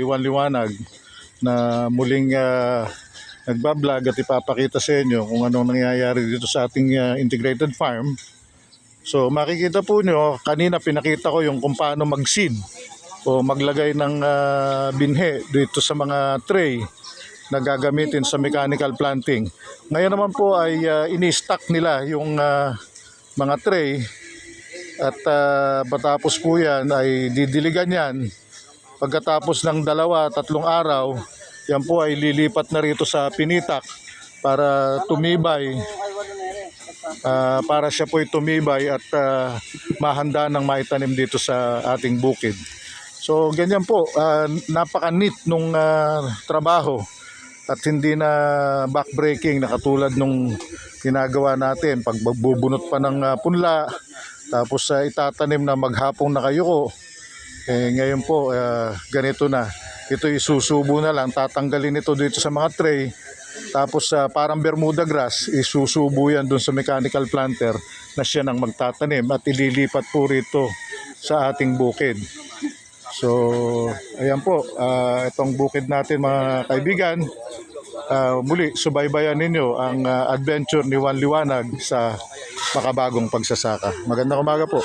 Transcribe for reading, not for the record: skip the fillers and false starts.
Iwan Liwanag na muling nagbablog at ipapakita sa inyo kung anong nangyayari dito sa ating integrated farm. So makikita po nyo, kanina pinakita ko yung kung paano mag-seed o maglagay ng binhe dito sa mga tray na gagamitin sa mechanical planting. Ngayon naman po ay ini-stack nila yung mga tray at matapos po yan ay didiligan yan. Pagkatapos ng 2-3 araw, yan po ay lilipat na rito sa pinitak para tumibay, para siya po ay tumibay at mahanda ng maitanim dito sa ating bukid. So ganyan po, napaka-neat nung trabaho at hindi na backbreaking na katulad nung ginagawa natin. Pag magbubunot pa ng punla, tapos itatanim na maghapong nakayuko. Ngayon po, ganito na. Ito isusubo na lang, tatanggalin ito dito sa mga tray. Tapos parang Bermuda grass, isusubo yan dun sa mechanical planter na siya nang magtatanim at ililipat po rito sa ating bukid. So, ayan po, itong bukid natin mga kaibigan. Muli, subaybayan ninyo ang adventure ni Juan Liwanag sa makabagong pagsasaka. Magandang umaga po.